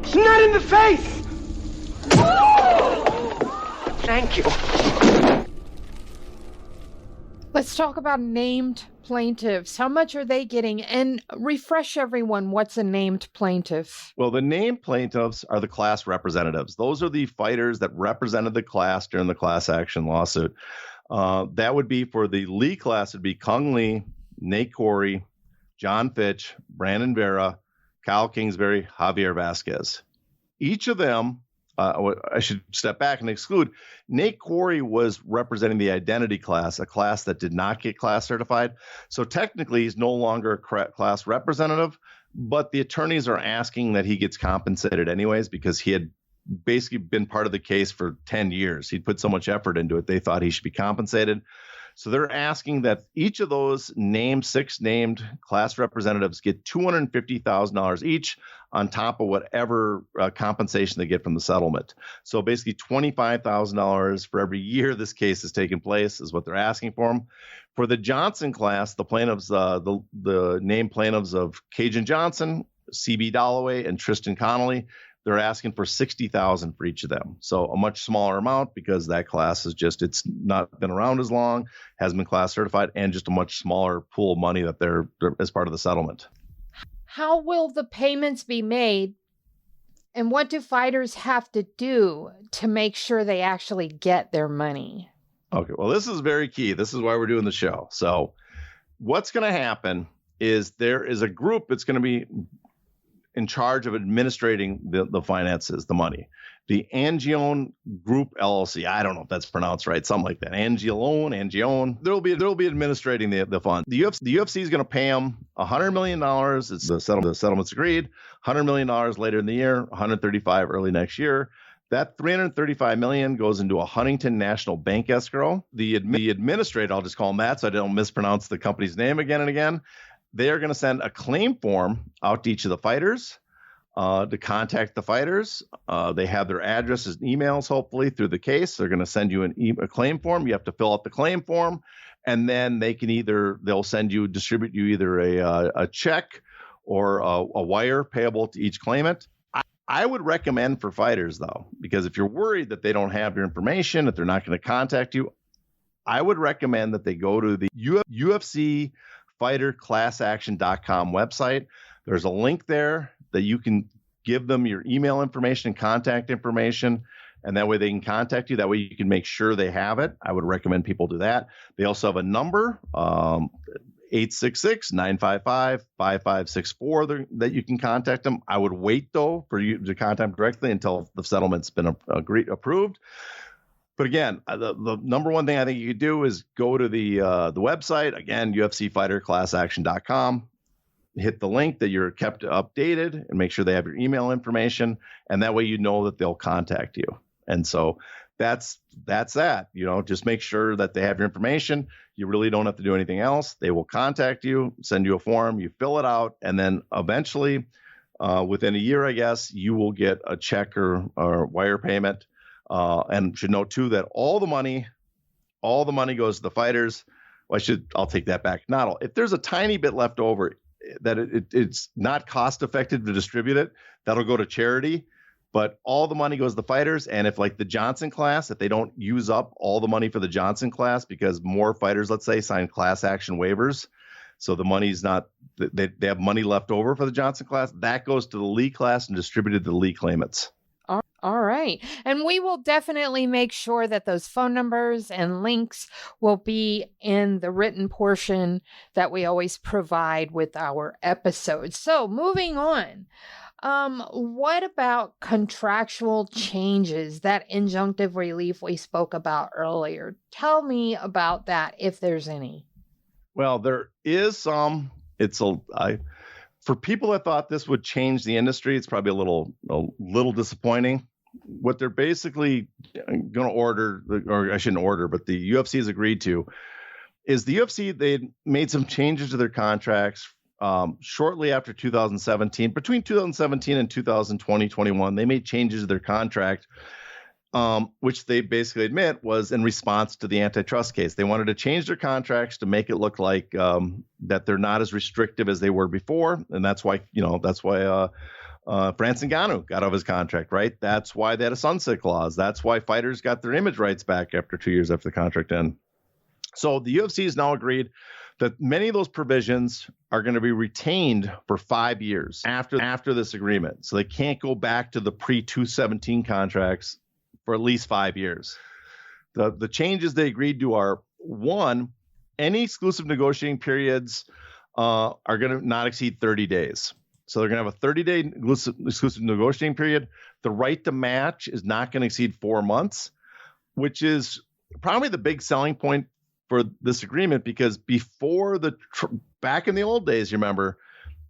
It's not in the face! Thank you. Let's talk about named plaintiffs. How much are they getting? And refresh everyone, what's a named plaintiff? Well, the named plaintiffs are the class representatives. Those are the fighters that represented the class during the class action lawsuit. That would be for the Lee class, it'd be Kung Lee, Nate Corey, John Fitch, Brandon Vera, Kyle Kingsbury, Javier Vasquez. Each of them, I should step back and exclude, Nate Corey was representing the identity class, a class that did not get class certified. So technically, he's no longer a class representative, but the attorneys are asking that he gets compensated anyways because he had basically been part of the case for 10 years. He'd put so much effort into it, they thought he should be compensated. So they're asking that each of those six named class representatives get $250,000 each on top of whatever compensation they get from the settlement. So basically $25,000 for every year this case has taken place is what they're asking for them. For the Johnson class, the plaintiffs, the named plaintiffs of Cajun Johnson, C.B. Dalloway, and Tristan Connolly, they're asking for $60,000 for each of them. So a much smaller amount because that class is it's not been around as long, hasn't been class certified, and just a much smaller pool of money that they're as part of the settlement. How will the payments be made? And what do fighters have to do to make sure they actually get their money? Okay, well, this is very key. This is why we're doing the show. So what's going to happen is there is a group that's going to be in charge of administrating the finances, the money. The Angione Group LLC. I don't know if that's pronounced right, something like that. Angione. There'll be administrating the fund. The UFC is going to pay them $100 million. It's the settlement's agreed. $100 million later in the year, $135 early next year. That $335 million goes into a Huntington National Bank escrow. The administrator, I'll just call them that so I don't mispronounce the company's name again and again. They are going to send a claim form out to each of the fighters to contact the fighters. They have their addresses and emails, hopefully, through the case. They're going to send you a claim form. You have to fill out the claim form, and then they'll distribute you either a check or a wire payable to each claimant. I would recommend for fighters, though, because if you're worried that they don't have your information, that they're not going to contact you, I would recommend that they go to the UFC fighterclassaction.com website. There's a link there that you can give them your email information and contact information, and that way they can contact you. That way you can make sure they have it. I would recommend people do that. They also have a number, 866-955-5564 that you can contact them. I would wait, though, for you to contact them directly until the settlement's been approved. But again, the number one thing I think you could do is go to the website, again, UFCfighterclassaction.com, hit the link that you're kept updated and make sure they have your email information. And that way you know that they'll contact you. And so that's that. Just make sure that they have your information. You really don't have to do anything else. They will contact you, send you a form, you fill it out, and then eventually, within a year, I guess, you will get a check or wire payment. And should note too that all the money goes to the fighters. Well, I'll take that back. Not all. If there's a tiny bit left over that it's not cost effective to distribute it, that'll go to charity. But all the money goes to the fighters. And if like the Johnson class, if they don't use up all the money for the Johnson class because more fighters, let's say, sign class action waivers, so the money's not, they have money left over for the Johnson class, that goes to the Lee class and distributed to the Lee claimants. All right. And we will definitely make sure that those phone numbers and links will be in the written portion that we always provide with our episodes. So moving on. What about contractual changes, that injunctive relief we spoke about earlier? Tell me about that, if there's any. Well, there is some. For people that thought this would change the industry, it's probably a little disappointing. What they're basically going to order, or I shouldn't order, but the UFC has agreed to, is the UFC, they made some changes to their contracts shortly after 2017. Between 2017 and 2021, they made changes to their contract, which they basically admit was in response to the antitrust case. They wanted to change their contracts to make it look like that they're not as restrictive as they were before, and that's why France Ngannou got out of his contract, right? That's why they had a sunset clause. That's why fighters got their image rights back after 2 years after the contract ended. So the UFC has now agreed that many of those provisions are going to be retained for 5 years after this agreement. So they can't go back to the pre-217 contracts for at least 5 years. The changes they agreed to are, one, any exclusive negotiating periods are going to not exceed 30 days. So they're going to have a 30-day exclusive negotiating period. The right to match is not going to exceed 4 months, which is probably the big selling point for this agreement, because before back in the old days, you remember,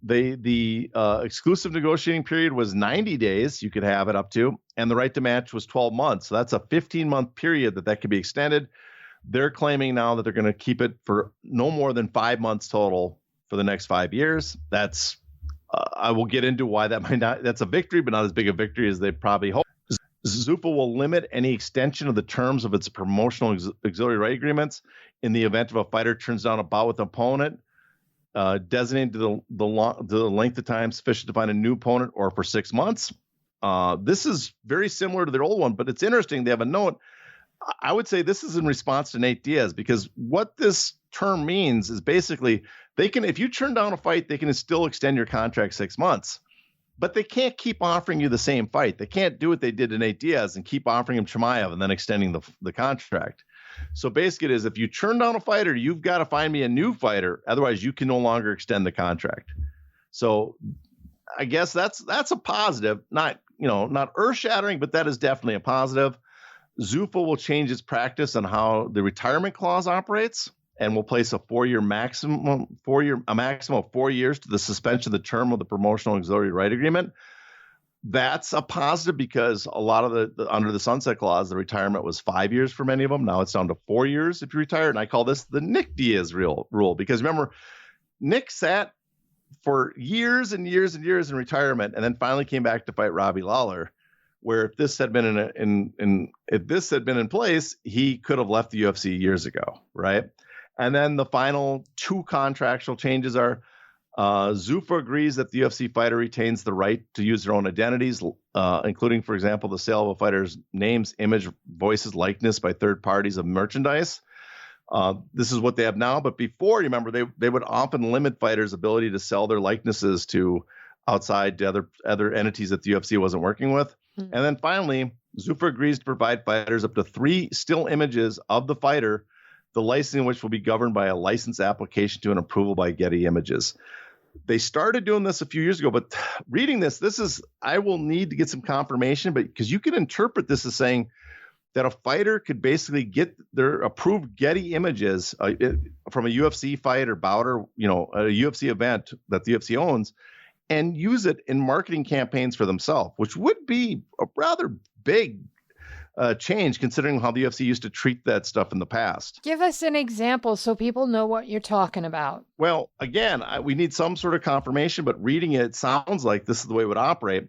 the exclusive negotiating period was 90 days you could have it up to, and the right to match was 12 months. So that's a 15-month period that could be extended. They're claiming now that they're going to keep it for no more than 5 months total for the next 5 years. That's I will get into why that might not. That's a victory, but not as big a victory as they probably hope. Zuffa will limit any extension of the terms of its promotional auxiliary right agreements in the event of a fighter turns down a bout with an opponent, designated to the length of time sufficient to find a new opponent, or for 6 months. This is very similar to their old one, but it's interesting. They have a note. I would say this is in response to Nate Diaz, because what this term means is basically if you turn down a fight, they can still extend your contract 6 months. But they can't keep offering you the same fight. They can't do what they did to Nate Diaz and keep offering him Chimaev and then extending the contract. So basically it is, if you turn down a fighter, you've got to find me a new fighter. Otherwise, you can no longer extend the contract. So I guess that's a positive, not earth-shattering, but that is definitely a positive. Zuffa will change its practice on how the retirement clause operates, and will place a maximum of 4 years to the suspension of the term of the promotional auxiliary right agreement. That's a positive, because a lot of under the sunset clause, the retirement was 5 years for many of them. Now it's down to 4 years if you retire. And I call this the Nick Diaz rule, because remember, Nick sat for years and years and years in retirement, and then finally came back to fight Robbie Lawler, where if this had been in place, he could have left the UFC years ago, right? And then the final two contractual changes are, Zuffa agrees that the UFC fighter retains the right to use their own identities, including, for example, the sale of a fighter's names, image, voices, likeness by third parties of merchandise. This is what they have now. But before, you remember, they would often limit fighters' ability to sell their likenesses to outside other entities that the UFC wasn't working with. Mm-hmm. And then finally, Zuffa agrees to provide fighters up to 3 still images of the fighter, the licensing of which will be governed by a license application to an approval by Getty Images. They started doing this a few years ago, but reading this I will need to get some confirmation, but because you can interpret this as saying that a fighter could basically get their approved Getty Images from a UFC fight or bout, or a UFC event that the UFC owns, and use it in marketing campaigns for themselves, which would be a rather big change, considering how the UFC used to treat that stuff in the past. Give us an example so people know what you're talking about. Well, again, we need some sort of confirmation, but reading it sounds like this is the way it would operate.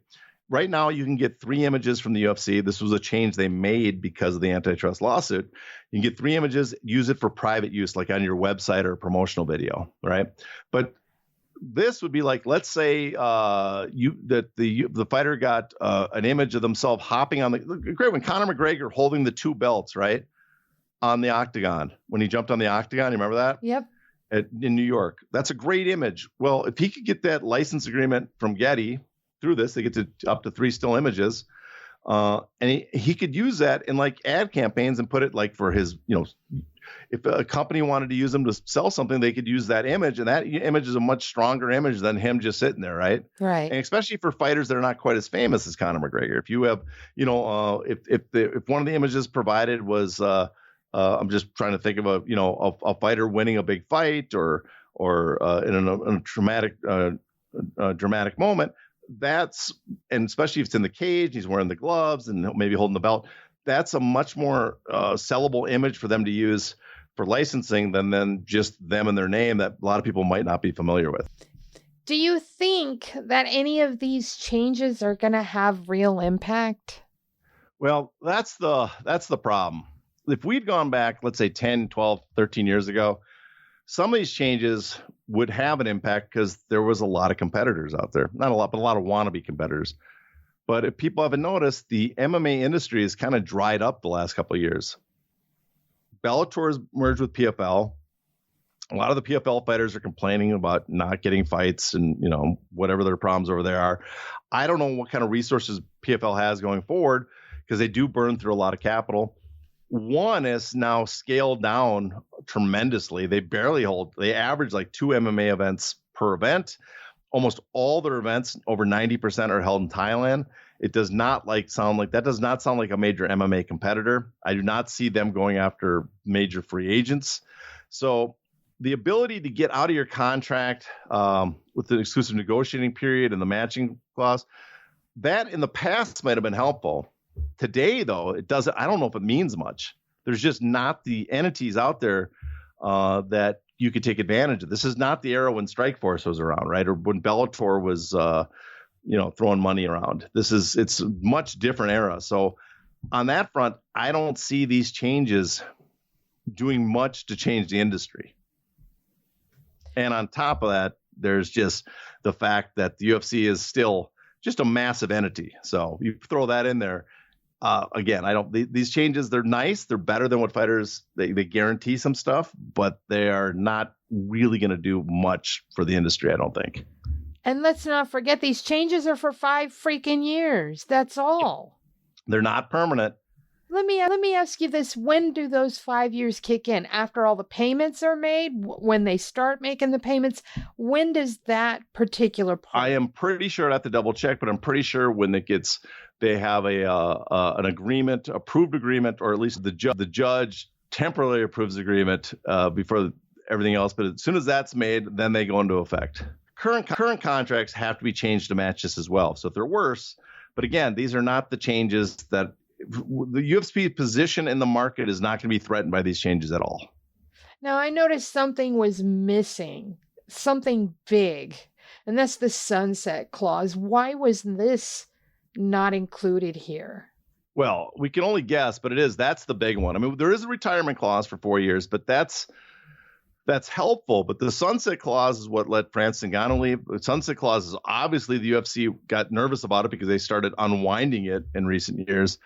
Right now, you can get 3 images from the UFC. This was a change they made because of the antitrust lawsuit. You can get 3 images, use it for private use, like on your website or a promotional video, right? But this would be like, let's say the fighter got an image of themselves hopping on great when Conor McGregor holding the 2 belts, right, on the octagon when he jumped on the octagon. You remember that? Yep. In New York. That's a great image. Well, if he could get that license agreement from Getty through this, they get to up to 3 still images, and he could use that in like ad campaigns and put it like for his, if a company wanted to use them to sell something, they could use that image, and that image is a much stronger image than him just sitting there, right? Right. And especially for fighters that are not quite as famous as Conor McGregor. If you have, if one of the images provided was, I'm just trying to think of a fighter winning a big fight or in a dramatic moment. And especially if it's in the cage, he's wearing the gloves and maybe holding the belt. That's a much more sellable image for them to use for licensing than just them and their name that a lot of people might not be familiar with. Do you think that any of these changes are going to have real impact? Well, that's the problem. If we'd gone back, let's say 10, 12, 13 years ago, some of these changes would have an impact because there was a lot of competitors out there. Not a lot, but a lot of wannabe competitors. But if people haven't noticed, the MMA industry has kind of dried up the last couple of years. Bellator has merged with PFL. A lot of the PFL fighters are complaining about not getting fights and, whatever their problems over there are. I don't know what kind of resources PFL has going forward because they do burn through a lot of capital. One is now scaled down tremendously. They average like 2 MMA events per event. Almost all their events, over 90%, are held in Thailand. It does not sound like a major MMA competitor. I do not see them going after major free agents. So the ability to get out of your contract with the exclusive negotiating period and the matching clause, that in the past might have been helpful. Today, though, it doesn't. I don't know if it means much. There's just not the entities out there that you could take advantage of. This is not the era when Strikeforce was around, right? Or when Bellator was, throwing money around. It's a much different era. So on that front, I don't see these changes doing much to change the industry. And on top of that, there's just the fact that the UFC is still just a massive entity. So you throw that in there. Again, these changes, they're nice. They're better than what fighters, they guarantee some stuff, but they are not really going to do much for the industry, I don't think. And let's not forget, these changes are for 5 freaking years. That's all. They're not permanent. Let me ask you this. When do those 5 years kick in? After all the payments are made? When they start making the payments? When does that particular part? I am pretty sure, I have to double check, but I'm pretty sure when they have an agreement, approved agreement, or at least the judge temporarily approves the agreement before everything else. But as soon as that's made, then they go into effect. Current contracts have to be changed to match this as well. So if they're worse, but again, these are not the changes that the UFC position in the market is not going to be threatened by these changes at all. Now, I noticed something was missing, something big, and that's the sunset clause. Why was this not included here? Well, we can only guess, but that's the big one. I mean, there is a retirement clause for 4 years, but that's helpful. But the sunset clause is what let Francis Ngannou leave. The sunset clause is obviously the UFC got nervous about it because they started unwinding it in recent years.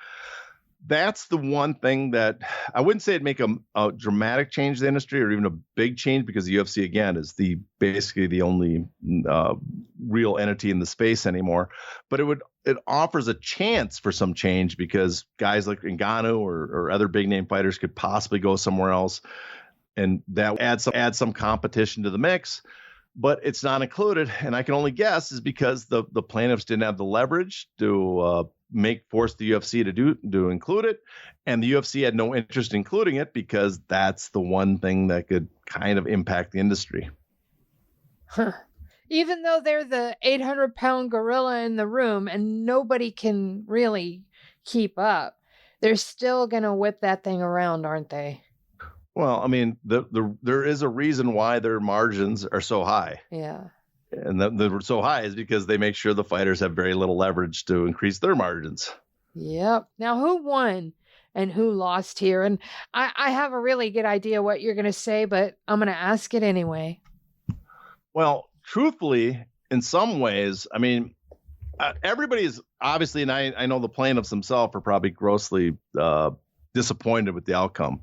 That's the one thing that I wouldn't say it'd make a dramatic change to the industry or even a big change, because the UFC, again, is basically the only real entity in the space anymore. But it offers a chance for some change because guys like Ngannou or other big name fighters could possibly go somewhere else, and that adds some competition to the mix. But it's not included, and I can only guess is because the plaintiffs didn't have the leverage to force the UFC to include it, and the UFC had no interest in including it because that's the one thing that could kind of impact the industry. Huh. Even though they're the 800-pound gorilla in the room and nobody can really keep up, they're still gonna whip that thing around, aren't they? Well, I mean, there is a reason why their margins are so high. Yeah. And they're so high is because they make sure the fighters have very little leverage to increase their margins. Yep. Now, who won and who lost here? And I have a really good idea what you're going to say, but I'm going to ask it anyway. Well, truthfully, in some ways, I mean, everybody's obviously, and I know the plaintiffs themselves are probably grossly disappointed with the outcome.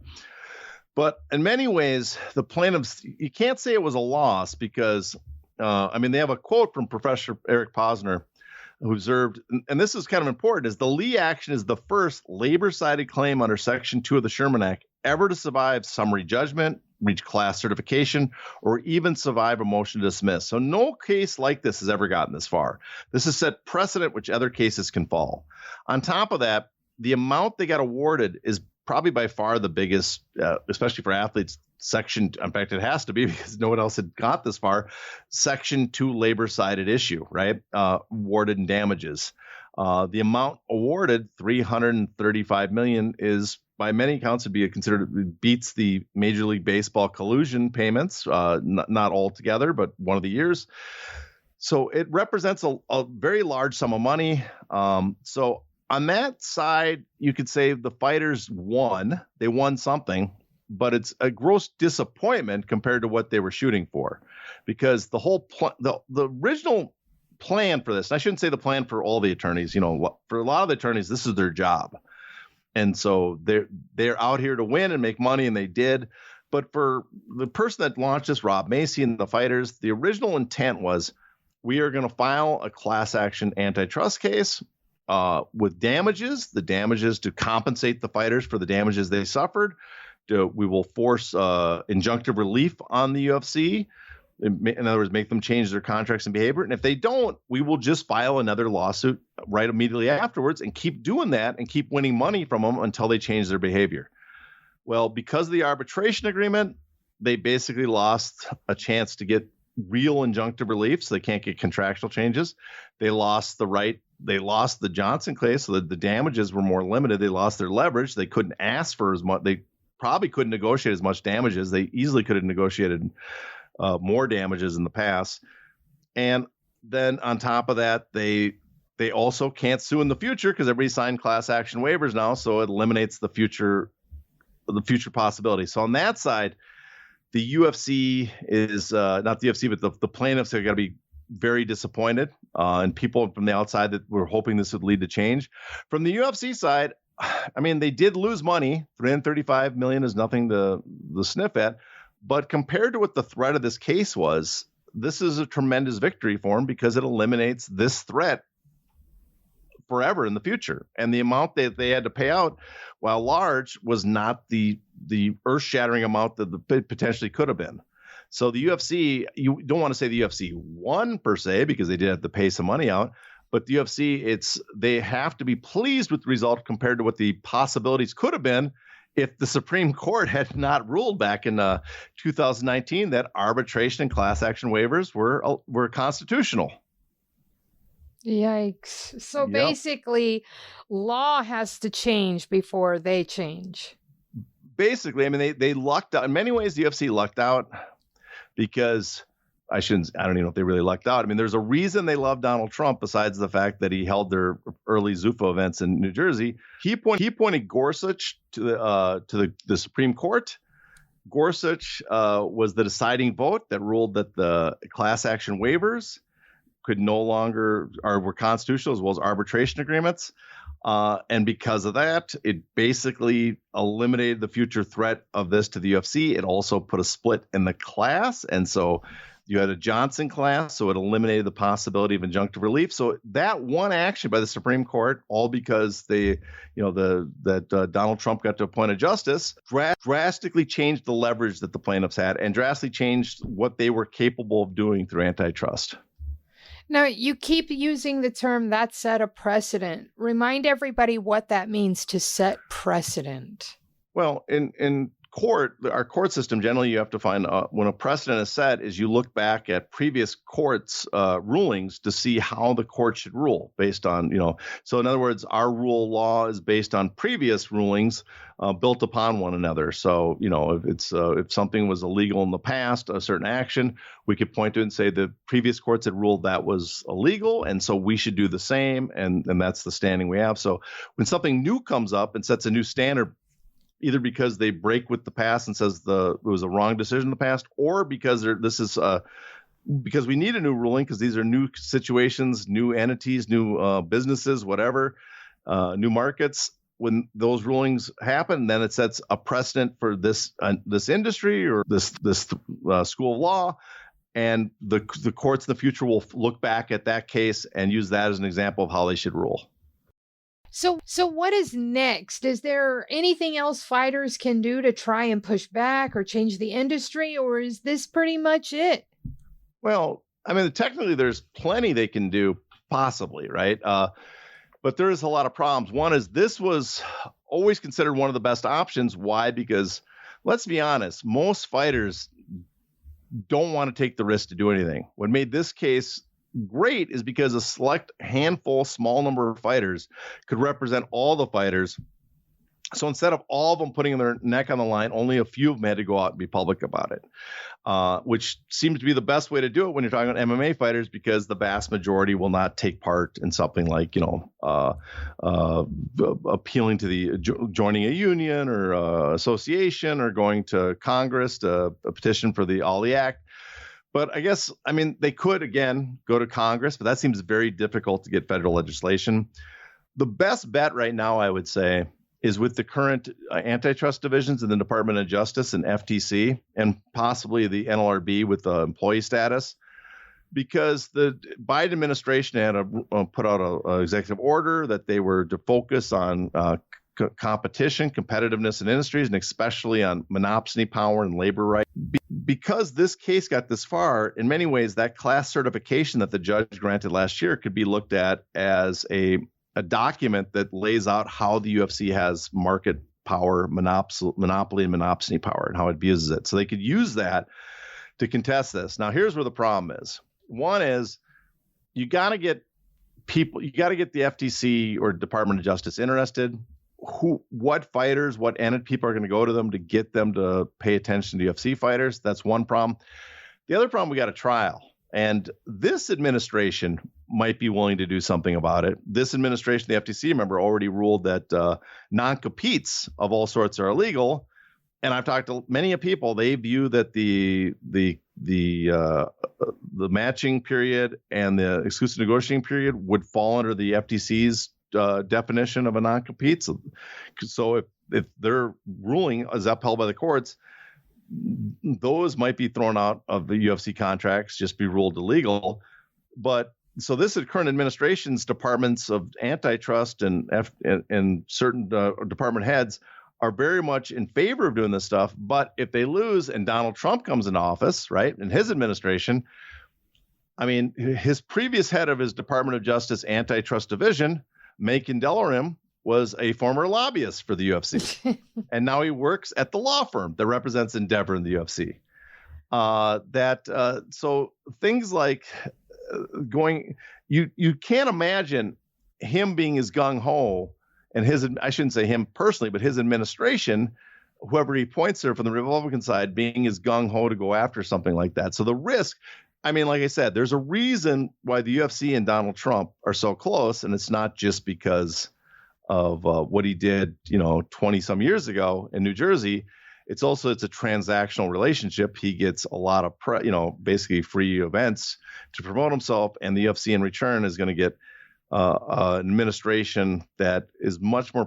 But in many ways, the plaintiffs, you can't say it was a loss because, they have a quote from Professor Eric Posner, who observed, and this is kind of important, is the Lee action is the first labor-sided claim under Section 2 of the Sherman Act ever to survive summary judgment, reach class certification, or even survive a motion to dismiss. So no case like this has ever gotten this far. This has set precedent which other cases can follow. On top of that, the amount they got awarded is probably by far the biggest, especially for athletes. In fact, it has to be because no one else had got this far. Section 2 labor-sided issue, right? Awarded in damages. The amount awarded, $335 million, is by many accounts would be beats the Major League Baseball collusion payments, not all together, but one of the years. So it represents a very large sum of money. So on that side, you could say the fighters won. They won something. but it's a gross disappointment compared to what they were shooting for, because the whole the original plan for this, and I shouldn't say the plan for all the attorneys, for a lot of the attorneys, this is their job. And so they're out here to win and make money, and they did. But for the person that launched this, Rob Macy and the fighters, the original intent was, we are going to file a class action antitrust case with damages, the damages to compensate the fighters for the damages they suffered. We will force injunctive relief on the UFC. In other words, make them change their contracts and behavior. And if they don't, we will just file another lawsuit right immediately afterwards and keep doing that and keep winning money from them until they change their behavior. Well, because of the arbitration agreement, they basically lost a chance to get real injunctive relief, so they can't get contractual changes. They lost the right. They lost the Johnson case, so that the damages were more limited. They lost their leverage. They couldn't ask for as much. They probably couldn't negotiate as much damages. They easily could have negotiated more damages in the past. And then on top of that, they also can't sue in the future because everybody signed class action waivers now, so it eliminates the future possibility. So on that side, the UFC is not the UFC, but the plaintiffs are going to be very disappointed, and people from the outside that were hoping this would lead to change. From the UFC side, I mean, they did lose money. $335 million is nothing to sniff at. But compared to what the threat of this case was, this is a tremendous victory for them because it eliminates this threat forever in the future. And the amount that they had to pay out, while large, was not the earth-shattering amount that the potentially could have been. So the UFC, you don't want to say the UFC won per se, because they did have to pay some money out, but the UFC, they have to be pleased with the result compared to what the possibilities could have been if the Supreme Court had not ruled back in 2019 that arbitration and class action waivers were constitutional. Yikes. So Yep. basically, law has to change before they change. Basically, I mean, they lucked out. In many ways, the UFC lucked out because I don't even know if they really lucked out. I mean, there's a reason they love Donald Trump besides the fact that he held their early Zuffa events in New Jersey. He appointed Gorsuch to the Supreme Court. Gorsuch was the deciding vote that ruled that the class action waivers could no longer were constitutional, as well as arbitration agreements. And because of that, it basically eliminated the future threat of this to the UFC. It also put a split in the class. And so you had a Johnson class, so it eliminated the possibility of injunctive relief. So that one action by the Supreme Court, all because Donald Trump got to appoint a justice, drastically changed the leverage that the plaintiffs had and drastically changed what they were capable of doing through antitrust. Now, you keep using the term that set a precedent. Remind everybody what that means to set precedent. Well, in court, our court system, generally you have to find when a precedent is set is you look back at previous courts' rulings to see how the court should rule based on, so in other words, our rule law is based on previous rulings built upon one another. So, if something was illegal in the past, a certain action, we could point to it and say the previous courts had ruled that was illegal, and so we should do the same, and that's the standing we have. So when something new comes up and sets a new standard, either because they break with the past and says it was a wrong decision in the past, or because because we need a new ruling because these are new situations, new entities, new businesses, whatever, new markets. When those rulings happen, then it sets a precedent for this industry or this school of law, and the courts in the future will look back at that case and use that as an example of how they should rule. So what is next? Is there anything else fighters can do to try and push back or change the industry, or is this pretty much it? Well, I mean, technically there's plenty they can do, possibly, right? But there is a lot of problems. One is this was always considered one of the best options. Why? Because let's be honest, most fighters don't want to take the risk to do anything. What made this case great is because a select handful, small number of fighters could represent all the fighters. So instead of all of them putting their neck on the line, only a few of them had to go out and be public about it. which seems to be the best way to do it when you're talking about MMA fighters, because the vast majority will not take part in something like, appealing to the joining a union or association or going to Congress to a petition for the Ali Act. But I guess, they could, again, go to Congress, but that seems very difficult to get federal legislation. The best bet right now, I would say, is with the current antitrust divisions in the Department of Justice and FTC, and possibly the NLRB with the employee status, because the Biden administration had put out an executive order that they were to focus on competition, competitiveness in industries, and especially on monopsony power and labor rights. Because this case got this far, in many ways, that class certification that the judge granted last year could be looked at as a document that lays out how the UFC has market power, monopoly, and monopsony power, and how it abuses it. So they could use that to contest this. Now, here's where the problem is. One is you got to get the FTC or Department of Justice interested. What fighters, what entity people are going to go to them to get them to pay attention to UFC fighters? That's one problem. The other problem, we got a trial. And this administration might be willing to do something about it. This administration, the FTC, remember, already ruled that non-competes of all sorts are illegal. And I've talked to many people. They view that the matching period and the exclusive negotiating period would fall under the FTC's definition of a non-compete. So if their ruling is upheld by the courts, those might be thrown out of the UFC contracts, just be ruled illegal. But so this is current administration's departments of antitrust and certain department heads are very much in favor of doing this stuff. But if they lose and Donald Trump comes into office, right, in his administration, his previous head of his Department of Justice antitrust division, Macon Delarim, was a former lobbyist for the UFC. And now he works at the law firm that represents Endeavor in the UFC. So things like you can't imagine him being as gung-ho, and I shouldn't say him personally, but his administration, whoever he points there from the Republican side, being as gung-ho to go after something like that. So the risk, like I said, there's a reason why the UFC and Donald Trump are so close, and it's not just because of what he did, 20 some years ago in New Jersey. It's a transactional relationship. He gets a lot of, basically free events to promote himself, and the UFC in return is going to get an administration that is much more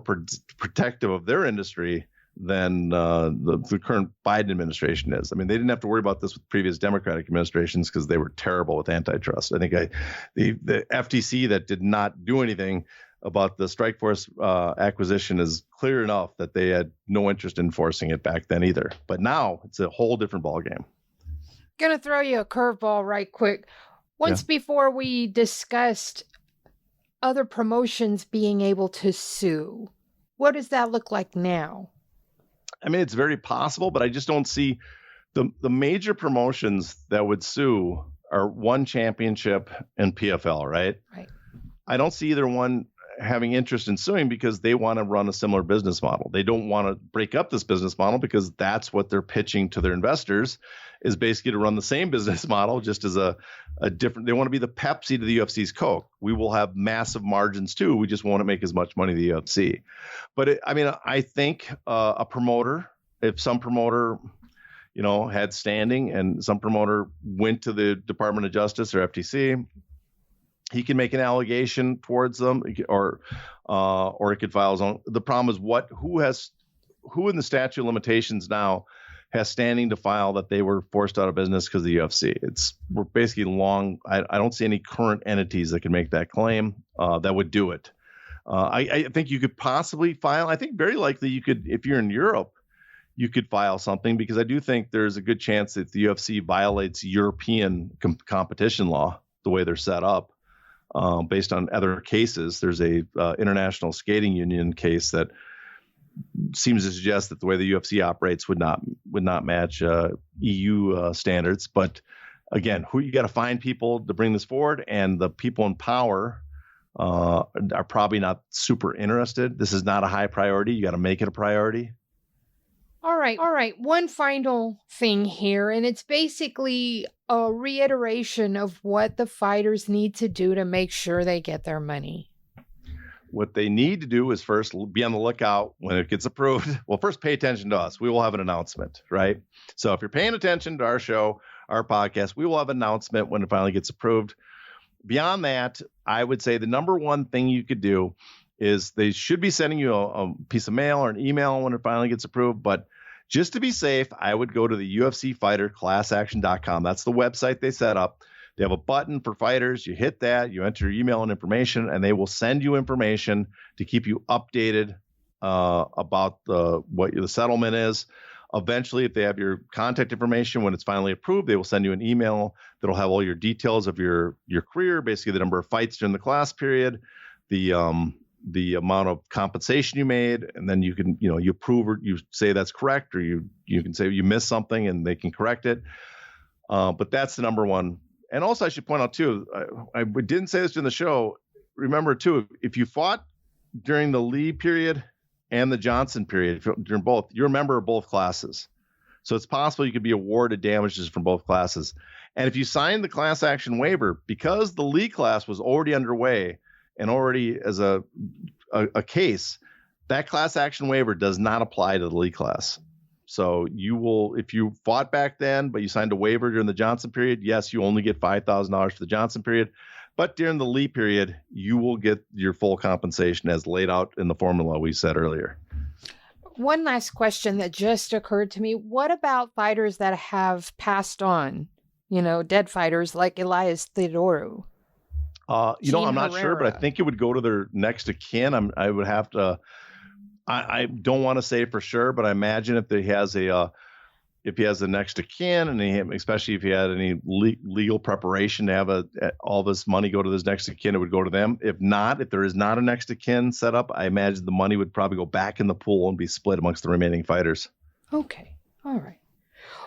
protective of their industry than the current Biden administration is. They didn't have to worry about this with previous Democratic administrations because they were terrible with antitrust. I think the FTC that did not do anything about the Strikeforce acquisition is clear enough that they had no interest in enforcing it back then either. But now it's a whole different ballgame. Gonna throw you a curveball right quick. Once before we discussed other promotions being able to sue. What does that look like now? It's very possible, but I just don't see the major promotions that would sue are One Championship and PFL, right? Right. I don't see either one having interest in suing because they want to run a similar business model. They don't want to break up this business model because that's what they're pitching to their investors, is basically to run the same business model, just as a different, they want to be the Pepsi to the UFC's Coke. We will have massive margins too. We just won't make as much money the UFC. But I think a promoter, if some promoter, had standing and some promoter went to the Department of Justice or FTC, he can make an allegation towards them, or he could file his own. The problem is who in the statute of limitations now has standing to file that they were forced out of business because of the UFC. We're basically long. I don't see any current entities that can make that claim that would do it. I think you could possibly file. I think very likely you could, if you're in Europe, you could file something, because I do think there's a good chance that the UFC violates European competition law the way they're set up. Based on other cases, there's a international skating union case that seems to suggest that the way the UFC operates would not match EU standards. But again, you got to find people to bring this forward, and the people in power are probably not super interested. This is not a high priority. You got to make it a priority. All right. One final thing here, and it's basically a reiteration of what the fighters need to do to make sure they get their money. What they need to do is first be on the lookout when it gets approved. Well, first pay attention to us. We will have an announcement, right? So if you're paying attention to our show, our podcast, we will have an announcement when it finally gets approved. Beyond that, I would say the number one thing you could do is they should be sending you a piece of mail or an email when it finally gets approved. But just to be safe, I would go to the UFC Fighter ClassAction.com. That's the website they set up. They have a button for fighters. You hit that, you enter your email and information, and they will send you information to keep you updated about what the settlement is. Eventually, if they have your contact information, when it's finally approved, they will send you an email that'll have all your details of your career, basically the number of fights during the class period, the amount of compensation you made, and then you can, you approve or you say that's correct, or you can say you missed something and they can correct it. But that's the number one. And also, I should point out too, I didn't say this in the show. Remember too, if you fought during the Lee period and the Johnson period, during both, you're a member of both classes. So it's possible you could be awarded damages from both classes. And if you signed the class action waiver, because the Lee class was already underway and already as a case, that class action waiver does not apply to the Lee class. So you will, if you fought back then, but you signed a waiver during the Johnson period, yes, you only get $5,000 for the Johnson period. But during the Lee period, you will get your full compensation as laid out in the formula we said earlier. One last question that just occurred to me. What about fighters that have passed on, dead fighters like Elias Theodorou? I'm not sure, but I think it would go to their next of kin. I would have to. I don't want to say for sure, but I imagine if he has a next of kin, and especially if he had any legal preparation to have all this money go to this next of kin, it would go to them. If not, if there is not a next of kin set up, I imagine the money would probably go back in the pool and be split amongst the remaining fighters. Okay, all right.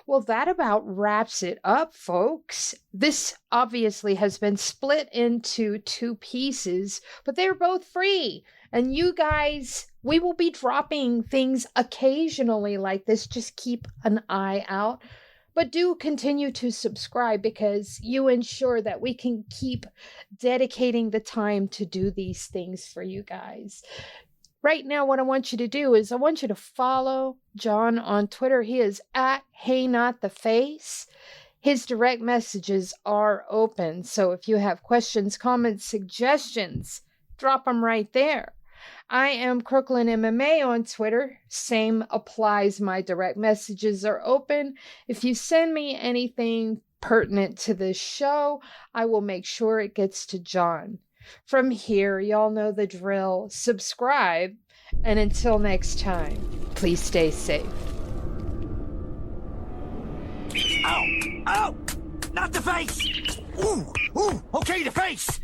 Well, that about wraps it up, folks. This obviously has been split into two pieces, but they're both free. And you guys, we will be dropping things occasionally like this. Just keep an eye out. But do continue to subscribe because you ensure that we can keep dedicating the time to do these things for you guys. Right now, what I want you to do is I want you to follow John on Twitter. He is at HeyNotTheFace. His direct messages are open. So if you have questions, comments, suggestions, drop them right there. I am Crooklyn MMA on Twitter. Same applies. My direct messages are open. If you send me anything pertinent to this show, I will make sure it gets to John. From here, y'all know the drill. Subscribe, and until next time, please stay safe. Ow! Ow! Not the face! Ooh! Okay, the face!